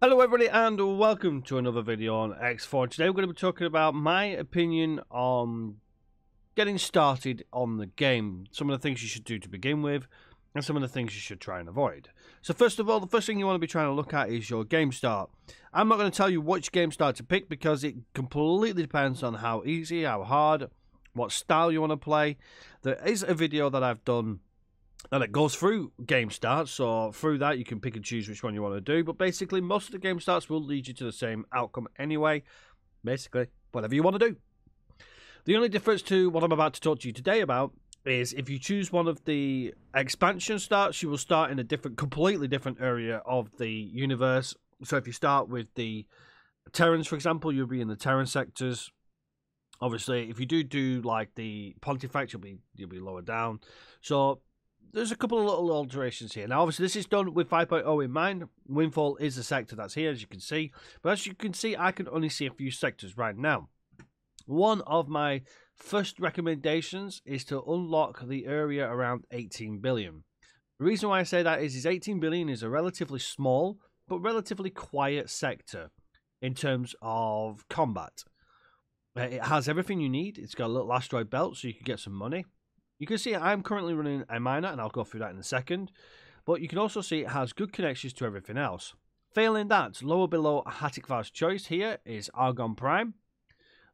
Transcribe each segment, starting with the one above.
Hello everybody and welcome to another video on X4. Today we're going to be talking about my opinion on getting started on the game. Some of the things you should do to begin with and some of the things you should try and avoid. So first of all, the first thing you want to be trying to look at is your game start. I'm not going to tell you which game start to pick because it completely depends on how easy, how hard, what style you want to play. There is a video that I've done and it goes through game starts, so through that you can pick and choose which one you want to do. But basically, most of the game starts will lead you to the same outcome anyway. Basically, whatever you want to do. The only difference to what I'm about to talk to you today about is if you choose one of the expansion starts, you will start in a completely different area of the universe. So if you start with the Terrans, for example, you'll be in the Terran sectors. Obviously, if you do like the Pontifex, you'll be lower down. So there's a couple of little alterations here. Now, obviously, this is done with 5.0 in mind. Windfall is the sector that's here, as you can see. But as you can see, I can only see a few sectors right now. One of my first recommendations is to unlock the area around 18 billion. The reason why I say that is 18 billion is a relatively small, but relatively quiet sector in terms of combat. It has everything you need. It's got a little asteroid belt, so you can get some money. You can see I'm currently running a miner, and I'll go through that in a second. But you can also see it has good connections to everything else. Failing that, lower below Hatikvar's choice here is Argon Prime.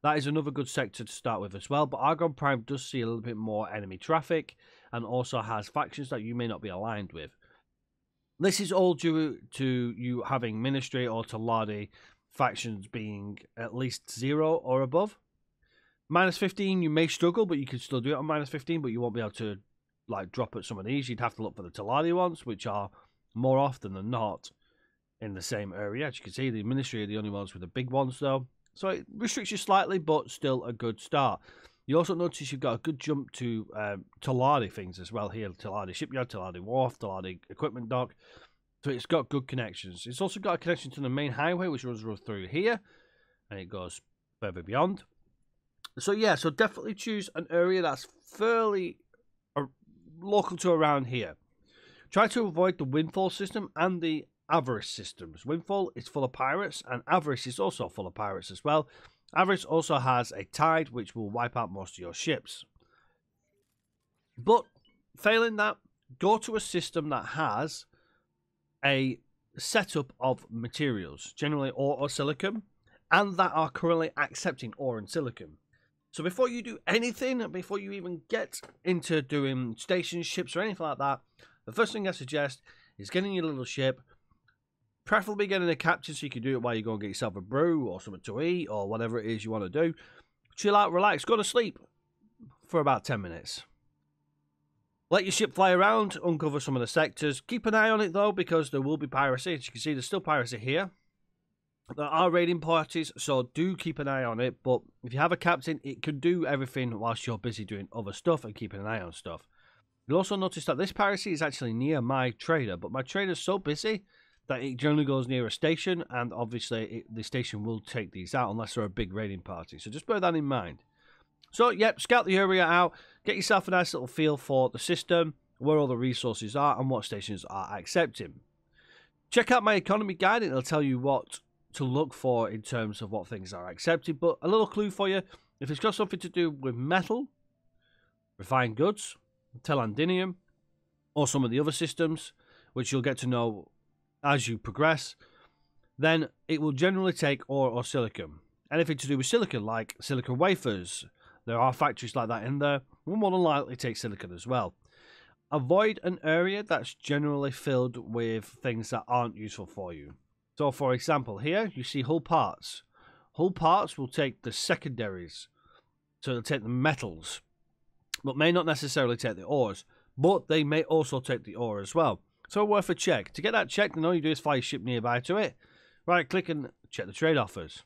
That is another good sector to start with as well. But Argon Prime does see a little bit more enemy traffic and also has factions that you may not be aligned with. This is all due to you having Ministry or Taladi factions being at least 0 or above. -15, you may struggle, but you can still do it on -15, but you won't be able to like drop at some of these. You'd have to look for the Taladi ones, which are more often than not in the same area. As you can see, the Ministry are the only ones with the big ones, though. So it restricts you slightly, but still a good start. You also notice you've got a good jump to Taladi things as well here. Taladi Shipyard, Taladi Wharf, Taladi Equipment Dock. So it's got good connections. It's also got a connection to the main highway, which runs through here, and it goes further beyond. So yeah, so definitely choose an area that's fairly local to around here. Try to avoid the Windfall system and the Avarice systems. Windfall is full of pirates, and Avarice is also full of pirates as well. Avarice also has a tide, which will wipe out most of your ships. But failing that, go to a system that has a setup of materials, generally ore or silicon, and that are currently accepting ore and silicon. So before you do anything, before you even get into doing station ships or anything like that, the first thing I suggest is getting your little ship, preferably getting a captain so you can do it while you go and get yourself a brew or something to eat or whatever it is you want to do. Chill out, relax, go to sleep for about 10 minutes. Let your ship fly around, uncover some of the sectors. Keep an eye on it though, because there will be piracy. As you can see, there's still piracy here. There are raiding parties, so do keep an eye on it. But if you have a captain, it can do everything whilst you're busy doing other stuff and keeping an eye on stuff. You'll also notice that this piracy is actually near my trader, but my trader's so busy that it generally goes near a station, and obviously the station will take these out unless they're a big raiding party. So just bear that in mind. So, yep, scout the area out, get yourself a nice little feel for the system, where all the resources are, and what stations are accepting. Check out my economy guide, and it'll tell you what to look for in terms of what things are accepted. But a little clue for you, if it's got something to do with metal, refined goods, telandinium, or some of the other systems, which you'll get to know as you progress, then it will generally take ore or silicon. Anything to do with silicon, like silicon wafers, there are factories like that in there, will more than likely take silicon as well. Avoid an area that's generally filled with things that aren't useful for you. So, for example, here you see hull parts. Hull parts will take the secondaries, so they'll take the metals, but may not necessarily take the ores, but they may also take the ore as well. So, worth a check. To get that checked, then all you do is fly your ship nearby to it, right click and check the trade offers.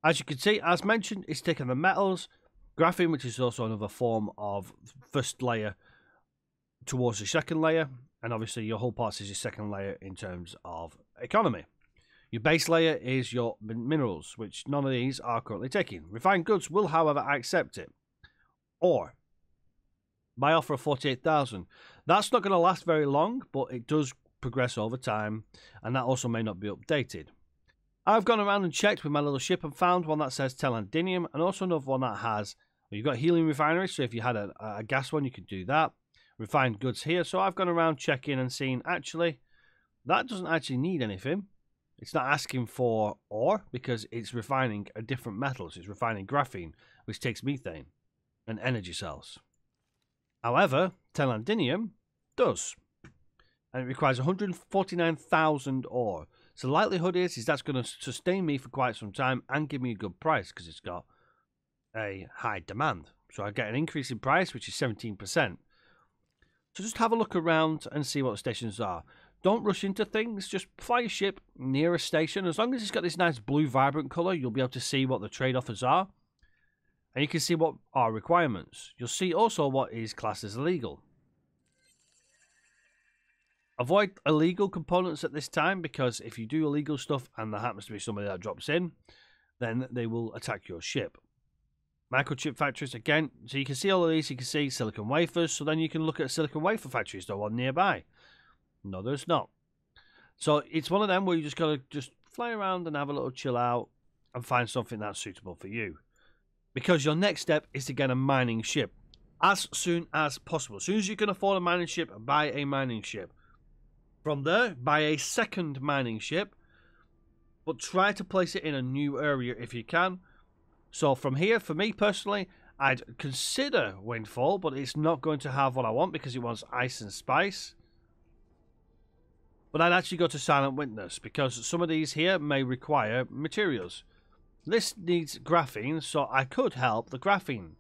As you can see, as mentioned, it's taking the metals, graphene, which is also another form of first layer towards the second layer, and obviously your hull parts is your second layer in terms of economy. Your base layer is your minerals, which none of these are currently taking. Refined goods will, however, accept it. Or by offer of 48,000. That's not going to last very long, but it does progress over time, and that also may not be updated. I've gone around and checked with my little ship and found one that says Telandinium, and also another one that has, well, you've got helium refineries, so if you had a gas one, you could do that. Refined goods here, so I've gone around checking and seen, actually, that doesn't actually need anything. It's not asking for ore, because it's refining a different metals. It's refining graphene, which takes methane and energy cells. However, Telandinium does, and it requires 149,000 ore. So the likelihood is that's going to sustain me for quite some time and give me a good price because it's got a high demand. So I get an increase in price, which is 17%. So just have a look around and see what the stations are. Don't rush into things. Just fly your ship near a station. As long as it's got this nice blue vibrant colour, you'll be able to see what the trade offers are. And you can see what are requirements. You'll see also what is classed as illegal. Avoid illegal components at this time, because if you do illegal stuff and there happens to be somebody that drops in, then they will attack your ship. Microchip Factories, again, so you can see all of these. You can see silicon wafers, so then you can look at silicon wafer factories. There one nearby. No, there's not. So it's one of them where you just got to fly around and have a little chill out and find something that's suitable for you. Because your next step is to get a mining ship as soon as possible. As soon as you can afford a mining ship, buy a mining ship. From there, buy a second mining ship, but try to place it in a new area if you can. So from here, for me personally, I'd consider Windfall, but it's not going to have what I want because it wants ice and spice. But I'd actually go to Silent Witness because some of these here may require materials. This needs graphene, so I could help the graphene.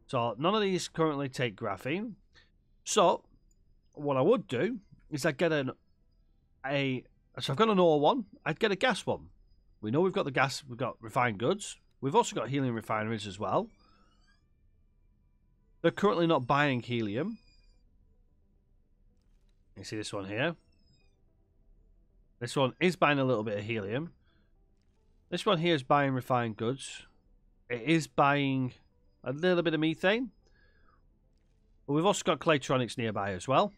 So none of these currently take graphene. So what I would do is I'd get so I've got an ore one, I'd get a gas one. We know we've got the gas, we've got refined goods. We've also got helium refineries as well. They're currently not buying helium. You see this one here. This one is buying a little bit of helium. This one here is buying refined goods. It is buying a little bit of methane. But we've also got Claytronics nearby as well,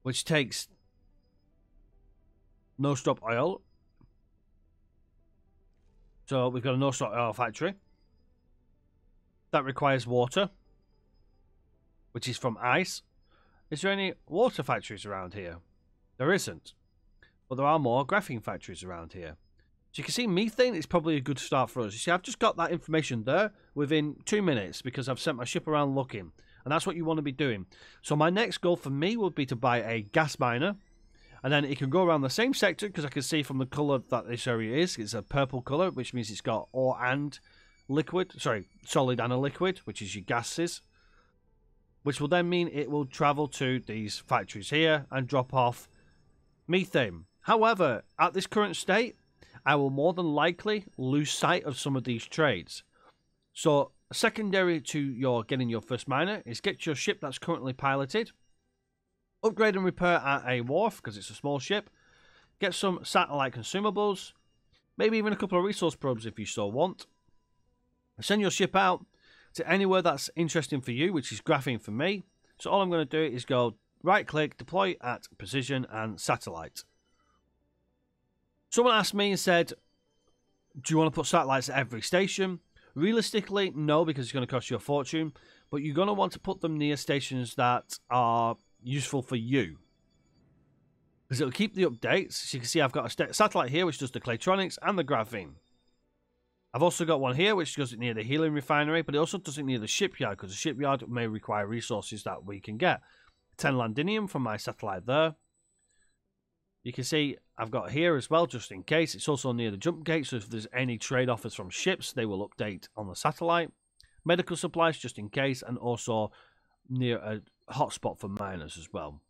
which takes no-stop oil. So we've got a no-stop oil factory. That requires water, which is from ice. Is there any water factories around here? There isn't. But there are more graphene factories around here. So you can see methane is probably a good start for us. You see, I've just got that information there within 2 minutes because I've sent my ship around looking. And that's what you want to be doing. So my next goal for me would be to buy a gas miner. And then it can go around the same sector because I can see from the colour that this area is. It's a purple colour, which means it's got ore and liquid. Sorry, solid and a liquid, which is your gases. Which will then mean it will travel to these factories here and drop off methane. However, at this current state, I will more than likely lose sight of some of these trades. So secondary to your getting your first miner is get your ship that's currently piloted, upgrade and repair at a wharf because it's a small ship, get some satellite consumables, maybe even a couple of resource probes if you so want, send your ship out to anywhere that's interesting for you, which is graphene for me. So all I'm going to do is go right click, deploy at position and satellite. Someone asked me and said, do you want to put satellites at every station? Realistically, no, because it's going to cost you a fortune. But you're going to want to put them near stations that are useful for you. Because it'll keep the updates. So you can see I've got a satellite here, which does the Claytronics and the graphene. I've also got one here, which does it near the helium refinery, but it also does it near the shipyard, because the shipyard may require resources that we can get. 10 landinium from my satellite there. You can see I've got here as well, just in case. It's also near the jump gate, so if there's any trade offers from ships, they will update on the satellite. Medical supplies, just in case, and also near a hotspot for miners as well.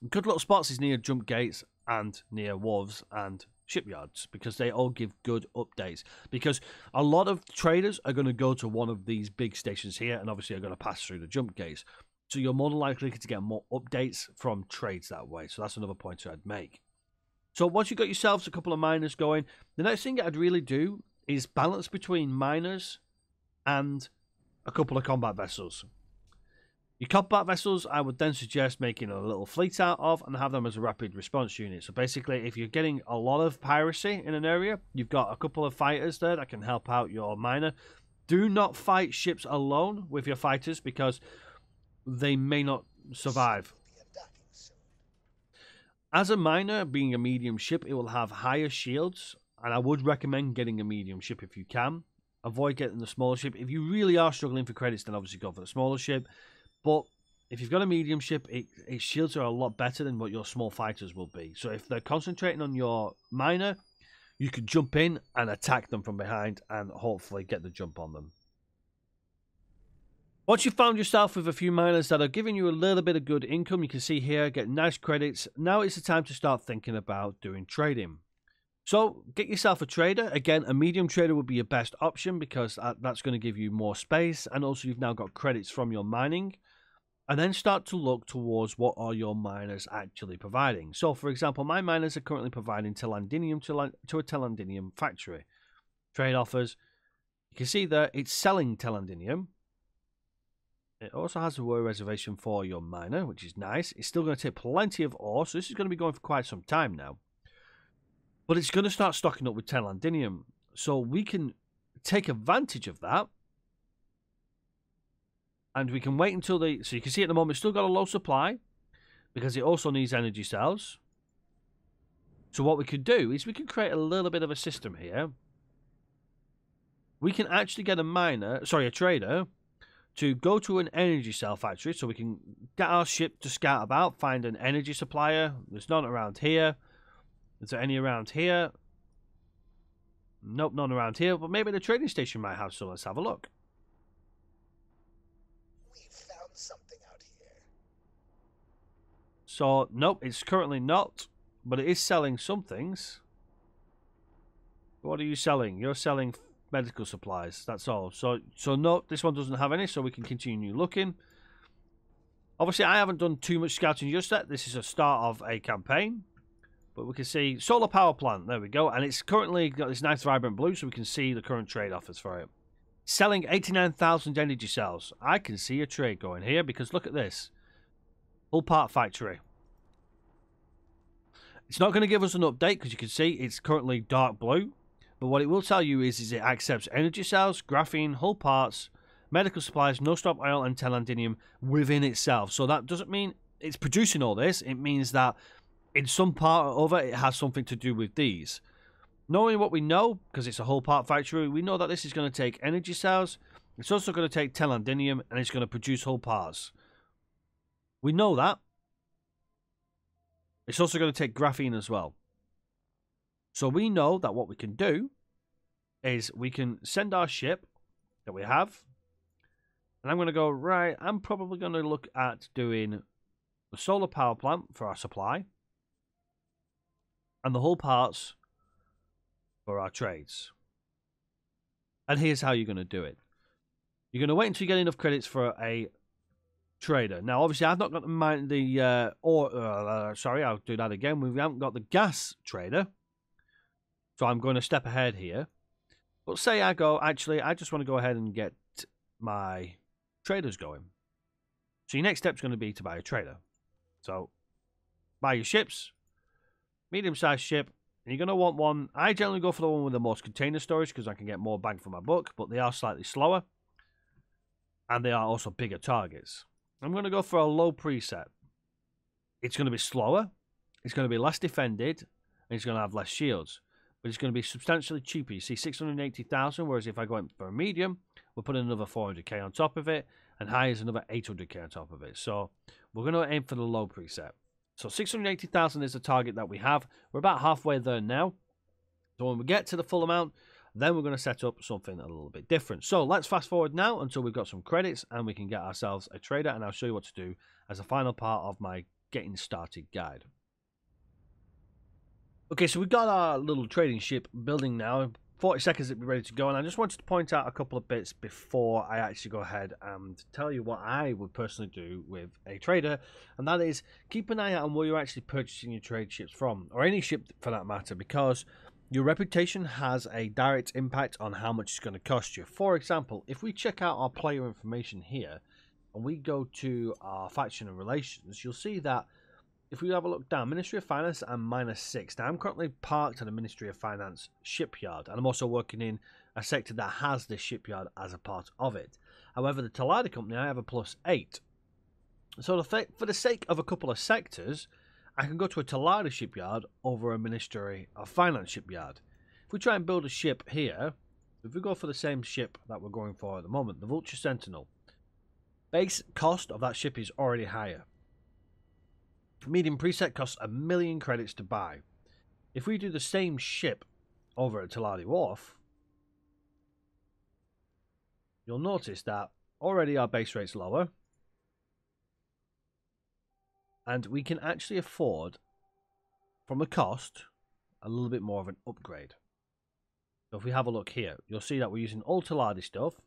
Good little spots is near jump gates and near wharves and shipyards, because they all give good updates. Because a lot of traders are going to go to one of these big stations here, and obviously are going to pass through the jump gates. So you're more than likely to get more updates from trades that way. So that's another point I'd make. So once you've got yourselves a couple of miners going, the next thing I'd really do is balance between miners and a couple of combat vessels. Your combat vessels, I would then suggest making a little fleet out of and have them as a rapid response unit. So basically, if you're getting a lot of piracy in an area, you've got a couple of fighters there that can help out your miner. Do not fight ships alone with your fighters because they may not survive. As a miner, being a medium ship, it will have higher shields, and I would recommend getting a medium ship if you can. Avoid getting the smaller ship. If you really are struggling for credits, then obviously go for the smaller ship. But if you've got a medium ship, its shields are a lot better than what your small fighters will be. So if they're concentrating on your miner, you can jump in and attack them from behind and hopefully get the jump on them. Once you've found yourself with a few miners that are giving you a little bit of good income, you can see here, get nice credits. Now it's the time to start thinking about doing trading. So get yourself a trader. Again, a medium trader would be your best option because that's going to give you more space, and also you've now got credits from your mining. And then start to look towards what are your miners actually providing. So, for example, my miners are currently providing Telandinium to a Telandinium factory. Trade offers. You can see there it's selling Telandinium. It also has a ore reservation for your miner, which is nice. It's still going to take plenty of ore, so this is going to be going for quite some time now. But it's going to start stocking up with Telandinium. So we can take advantage of that. And we can wait until so you can see at the moment it's still got a low supply because it also needs energy cells. So what we could do is we can create a little bit of a system here. We can actually get a trader to go to an energy cell factory so we can get our ship to scout about, find an energy supplier. There's none around here. Is there any around here? Nope, none around here, but maybe the trading station might have some. Let's have a look. Something out here. So, nope, it's currently not, but it is selling some things. What are you selling? You're selling medical supplies, that's all. So no, this one doesn't have any, so we can continue looking. Obviously, I haven't done too much scouting just yet. This is a start of a campaign, but we can see solar power plant. There we go, and it's currently got this nice vibrant blue, so we can see the current trade offers for it. Selling 89,000 energy cells. I can see a trade going here because look at this. Hull part factory. It's not going to give us an update because you can see it's currently dark blue. But what it will tell you is it accepts energy cells, graphene, hull parts, medical supplies, no stop oil, and Telandinium within itself. So that doesn't mean it's producing all this. It means that in some part or other it has something to do with these. Knowing what we know, because it's a whole part factory, we know that this is going to take energy cells, it's also going to take Telandinium, and it's going to produce whole parts. We know that. It's also going to take graphene as well. So we know that what we can do is we can send our ship that we have, and I'm going to go, right, I'm probably going to look at doing the solar power plant for our supply, and the whole parts for our trades. And here's how you're going to do it. You're going to wait until you get enough credits for a trader. Now, obviously, I've not got sorry, I'll do that again. We haven't got the gas trader. So I'm going to step ahead here. But say I go, actually, I just want to go ahead and get my traders going. So your next step is going to be to buy a trader. So buy your ships, medium-sized ship. And you're going to want one. I generally go for the one with the most container storage because I can get more bang for my buck, but they are slightly slower. And they are also bigger targets. I'm going to go for a low preset. It's going to be slower. It's going to be less defended. And it's going to have less shields. But it's going to be substantially cheaper. You see 680,000, whereas if I go in for a medium, we'll put another 400k on top of it. And high is another 800k on top of it. So we're going to aim for the low preset. So 680,000 is the target that we have. We're about halfway there now. So when we get to the full amount, then we're going to set up something a little bit different. So let's fast forward now until we've got some credits and we can get ourselves a trader. And I'll show you what to do as a final part of my getting started guide. Okay, so we've got our little trading ship building now. 40 seconds to be ready to go, and I just wanted to point out a couple of bits before I actually go ahead and tell you what I would personally do with a trader, and that is keep an eye out on where you're actually purchasing your trade ships from, or any ship for that matter, because your reputation has a direct impact on how much it's going to cost you. For example, if we check out our player information here, and we go to our faction and relations, you'll see that if we have a look down, Ministry of Finance, I'm -6. Now, I'm currently parked at a Ministry of Finance shipyard, and I'm also working in a sector that has this shipyard as a part of it. However, the Talada company, I have a +8. So for the sake of a couple of sectors, I can go to a Talada shipyard over a Ministry of Finance shipyard. If we try and build a ship here, if we go for the same ship that we're going for at the moment, the Vulture Sentinel, base cost of that ship is already higher. Medium preset costs 1,000,000 credits to buy. If we do the same ship over at Talada Wharf, you'll notice that already our base rate's lower, and we can actually afford, from the cost, a little bit more of an upgrade. So if we have a look here, you'll see that we're using all Talada stuff.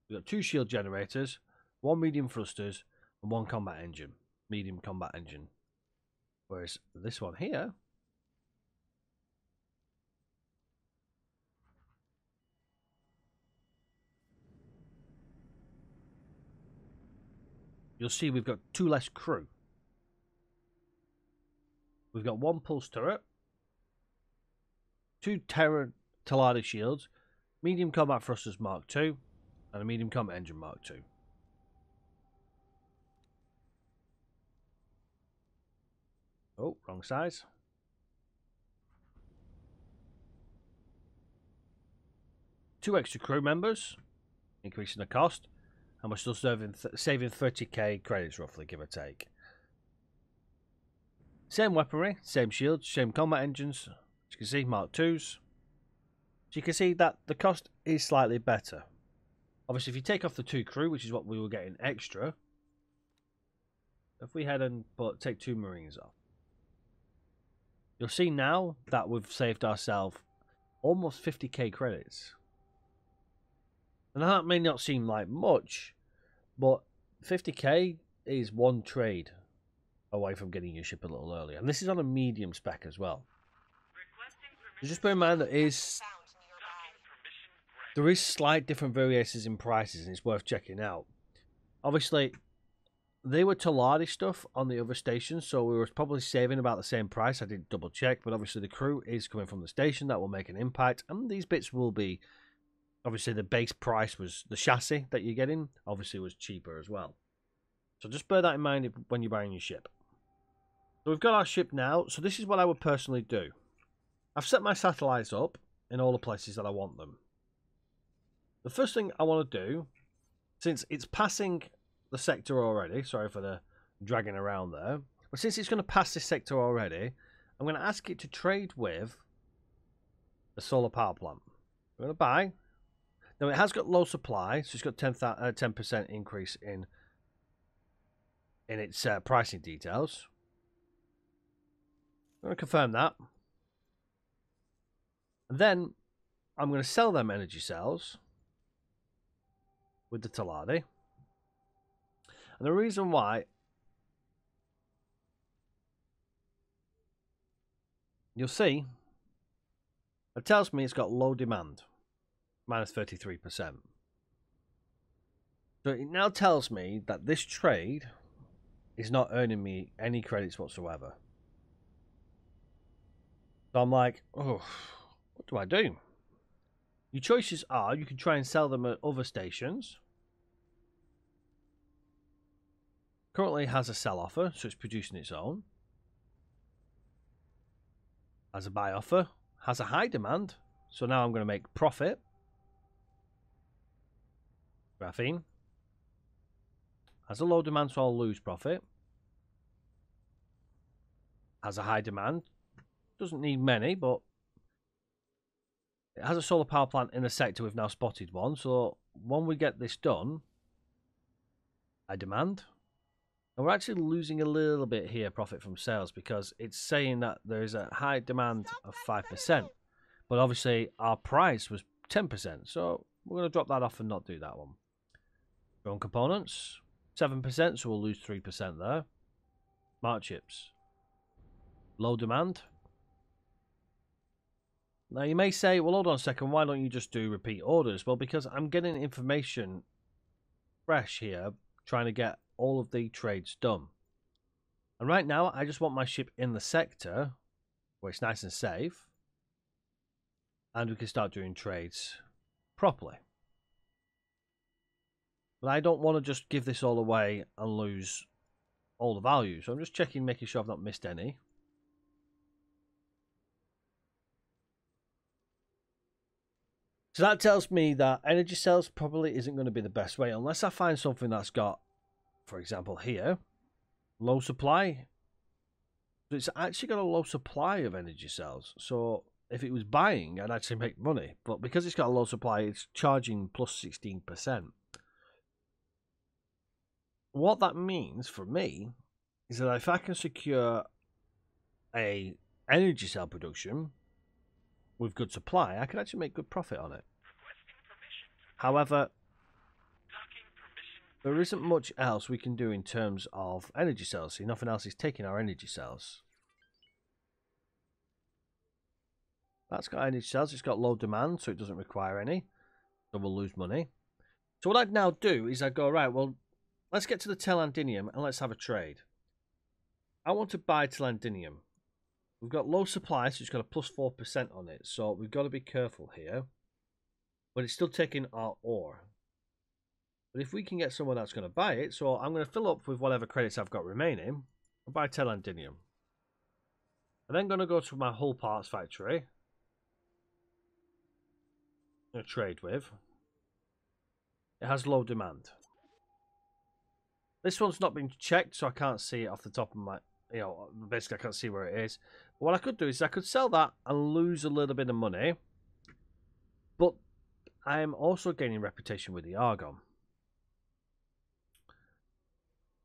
We've got 2 shield generators, 1 medium thrusters, and 1 combat engine. Medium combat engine. Whereas this one here, you'll see we've got 2 less crew. We've got 1 pulse turret, 2 Terra Talada shields, medium combat thrusters Mark II, and a medium combat engine Mark II. Oh, wrong size. Two extra crew members, increasing the cost, and we're still saving 30k credits roughly, give or take. Same weaponry, same shields, same combat engines. As you can see, Mark IIs. So you can see that the cost is slightly better. Obviously, if you take off the 2 crew, which is what we were getting extra, if we head and take 2 Marines off, you'll see now that we've saved ourselves almost 50k credits. And that may not seem like much, but 50k is 1 trade away from getting your ship a little earlier. And this is on a medium spec as well. So just bear in mind that there is slight different variations in prices, and it's worth checking out. Obviously, they were Talada stuff on the other stations, so we were probably saving about the same price. I didn't double check, but obviously the crew is coming from the station. That will make an impact, and these bits will be, obviously the base price was, the chassis that you're getting obviously was cheaper as well. So just bear that in mind when you're buying your ship. So we've got our ship now, so this is what I would personally do. I've set my satellites up in all the places that I want them. The first thing I want to do, since it's passing the sector already, sorry for the dragging around there, but since it's going to pass this sector already, I'm going to ask it to trade with the solar power plant. We're going to buy. Now it has got low supply, so it's got 10% increase in its pricing details. I'm going to confirm that. And then I'm going to sell them energy cells with the Talada. And the reason why, you'll see, it tells me it's got low demand, minus 33%. So it now tells me that this trade is not earning me any credits whatsoever. So I'm like, oh, what do I do? Your choices are, you can try and sell them at other stations. Currently has a sell offer, so it's producing its own. Has a buy offer. Has a high demand, so now I'm going to make profit. Graphene. Has a low demand, so I'll lose profit. Has a high demand. Doesn't need many, but it has a solar power plant in the sector. We've now spotted one, so when we get this done, high demand. And we're actually losing a little bit here, profit from sales, because it's saying that there is a high demand of 5%. But obviously, our price was 10%. So we're going to drop that off and not do that one. Drone components, 7%, so we'll lose 3% there. Smart chips. Low demand. Now, you may say, well, hold on a second, why don't you just do repeat orders? Well, because I'm getting information fresh here trying to get all of the trades done. And right now, I just want my ship in the sector where it's nice and safe, and we can start doing trades properly. But I don't want to just give this all away and lose all the value. So I'm just checking, making sure I've not missed any. So that tells me that energy cells probably isn't going to be the best way unless I find something that's got, for example here, low supply. So it's actually got a low supply of energy cells. So if it was buying, I'd actually make money. But because it's got a low supply, it's charging plus 16%. What that means for me is that if I can secure a energy cell production with good supply, I can actually make good profit on it. However, there isn't much else we can do in terms of energy cells. See, nothing else is taking our energy cells. That's got energy cells. It's got low demand, so it doesn't require any. So we'll lose money. So what I'd now do is I'd go, right, well, let's get to the Telandinium and let's have a trade. I want to buy Telandinium. We've got low supply, so it's got a plus 4% on it. So we've got to be careful here. But it's still taking our ore. But if we can get someone that's going to buy it, so I'm going to fill up with whatever credits I've got remaining and buy Telandinium. I'm then going to go to my hull parts factory. I'm going to trade with. It has low demand. This one's not been checked, so I can't see it off the top of my... basically I can't see where it is. But what I could do is I could sell that and lose a little bit of money. But I am also gaining reputation with the Argon.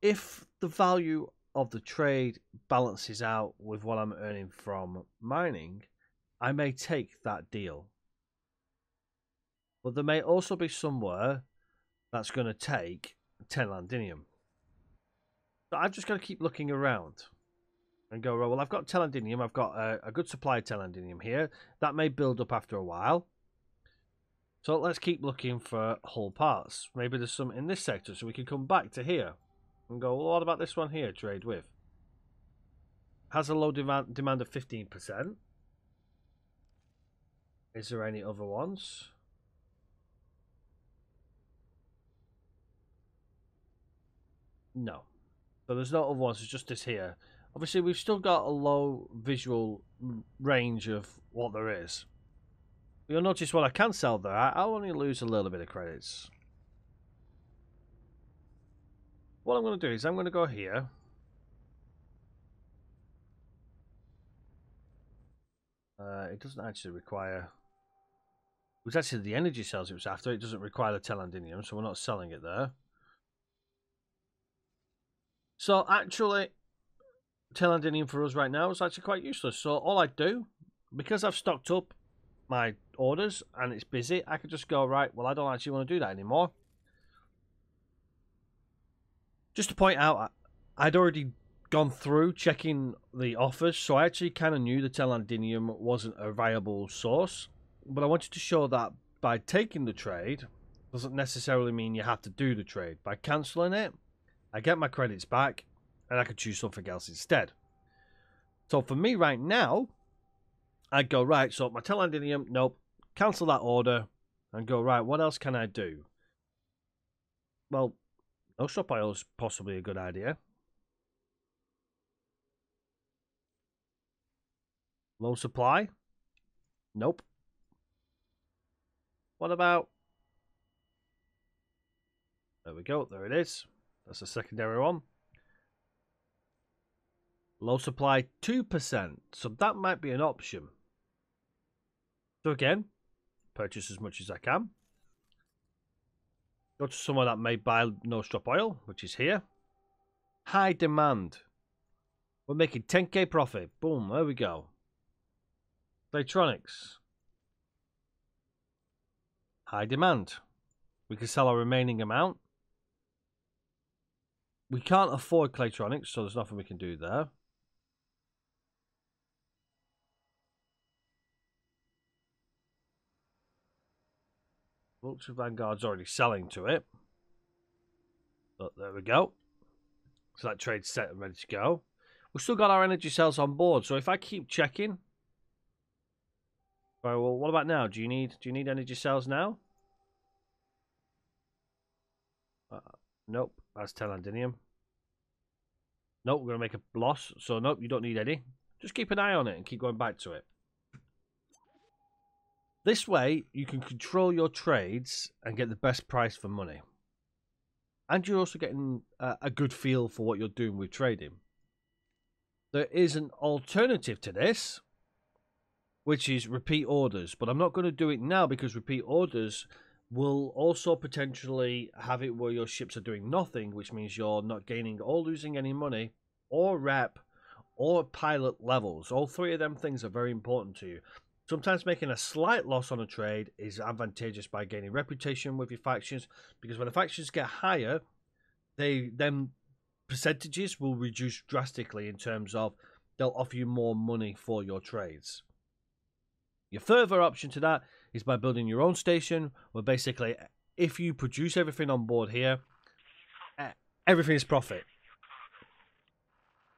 If the value of the trade balances out with what I'm earning from mining, I may take that deal. But there may also be somewhere that's going to take Telandinium. So I've just got to keep looking around and go, well, I've got Telandinium. I've got a good supply of Telandinium here. That may build up after a while. So let's keep looking for hull parts. Maybe there's some in this sector, so we can come back to here and go, well, what about this one here, trade with? Has a low demand of 15%. Is there any other ones? No. So there's no other ones, it's just this here. Obviously, we've still got a low visual range of what there is. You'll notice what I can sell there, I'll only lose a little bit of credits. What I'm going to do is I'm going to go here. It doesn't actually require... It was actually the energy cells it was after. It doesn't require the Telandinium, so we're not selling it there. So actually, Telandinium for us right now is actually quite useless. So all I do, because I've stocked up my orders and it's busy, I could just go, right, well, I don't actually want to do that anymore. Just to point out, I'd already gone through checking the offers, so I actually kind of knew the Telandinium wasn't a viable source, but I wanted to show that by taking the trade doesn't necessarily mean you have to do the trade. By cancelling it, I get my credits back and I could choose something else instead. So for me right now, I'd go, right, so my Telandinium, nope, cancel that order and go, right, what else can I do? Well, no stop oil is possibly a good idea. Low supply? Nope. What about... There we go, there it is. That's a secondary one. Low supply 2%, so that might be an option. So again, purchase as much as I can. Go to somewhere that may buy no stop oil, which is here. High demand. We're making 10k profit. Boom, there we go. Electronics. High demand. We can sell our remaining amount. We can't afford Claytronics, so there's nothing we can do there. Vulture Vanguard's already selling to it. But there we go. So that trade's set and ready to go. We've still got our energy cells on board. So if I keep checking, right, well, what about now? Do you need energy cells now? Nope, that's telandinium. Nope, we're going to make a loss. So nope, you don't need any. Just keep an eye on it and keep going back to it. This way, you can control your trades and get the best price for money. And you're also getting a good feel for what you're doing with trading. There is an alternative to this, which is repeat orders. But I'm not going to do it now because repeat orders will also potentially have it where your ships are doing nothing, which means you're not gaining or losing any money, or rep, or pilot levels. All three of them things are very important to you. Sometimes making a slight loss on a trade is advantageous by gaining reputation with your factions, because when the factions get higher, them percentages will reduce drastically in terms of they'll offer you more money for your trades. Your further option to that is by building your own station, where basically if you produce everything on board here, everything is profit.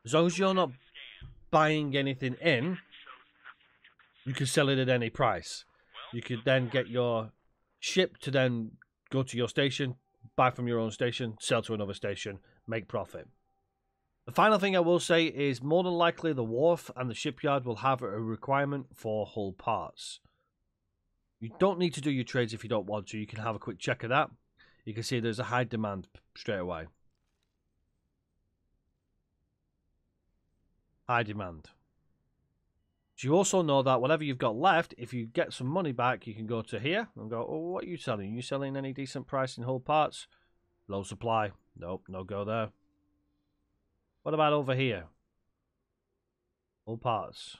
As long as you're not buying anything in, you can sell it at any price. You could then get your ship to then go to your station, buy from your own station, sell to another station, make profit. The final thing I will say is more than likely the wharf and the shipyard will have a requirement for hull parts. You don't need to do your trades if you don't want to. You can have a quick check of that. You can see there's a high demand straight away. High demand. So you also know that whatever you've got left, if you get some money back, you can go to here and go, oh, what are you selling? Are you selling any decent price in hull parts? Low supply. Nope, no go there. What about over here? Hull parts.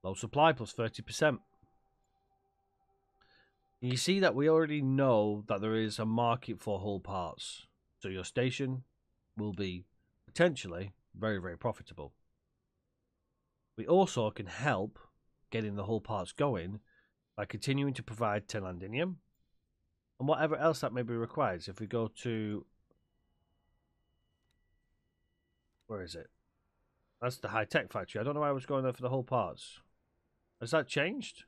Low supply plus 30%. You see that we already know that there is a market for hull parts. So your station will be potentially very, very profitable. We also can help getting the hull parts going by continuing to provide telandinium and whatever else that may be required. So if we go to... Where is it? That's the high-tech factory. I don't know why I was going there for the hull parts. Has that changed?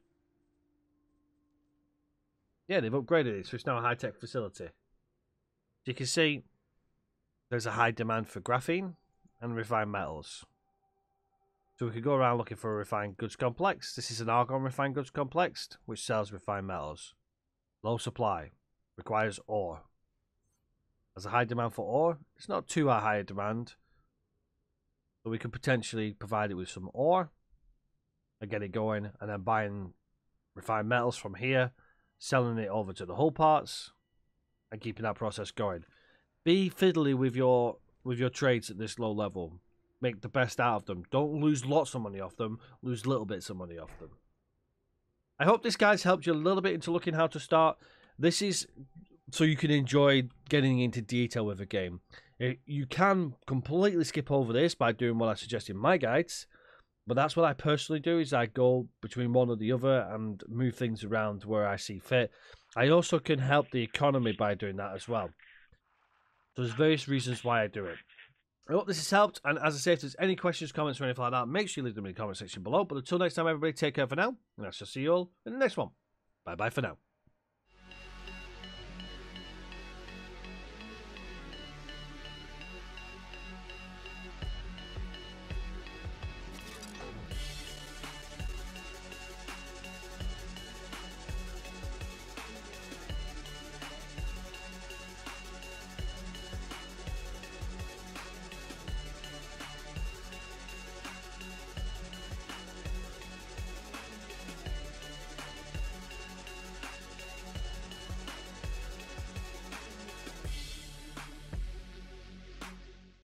Yeah, they've upgraded it, so it's now a high-tech facility. So you can see there's a high demand for graphene and refined metals. So we could go around looking for a refined goods complex. This is an Argon refined goods complex, which sells refined metals. Low supply. Requires ore. Has a high demand for ore. It's not too high a demand. So we could potentially provide it with some ore and get it going, and then buying refined metals from here, selling it over to the hull parts, and keeping that process going. Be fiddly with your trades at this low level. Make the best out of them. Don't lose lots of money off them. Lose little bits of money off them. I hope this guys helped you a little bit into looking how to start. This is so you can enjoy getting into detail with a game. You can completely skip over this by doing what I suggest in my guides. But that's what I personally do, is I go between one or the other and move things around where I see fit. I also can help the economy by doing that as well. So there's various reasons why I do it. I hope this has helped, and as I say, if there's any questions, comments, or anything like that, make sure you leave them in the comment section below. But until next time, everybody, take care for now, and I shall see you all in the next one. Bye-bye for now.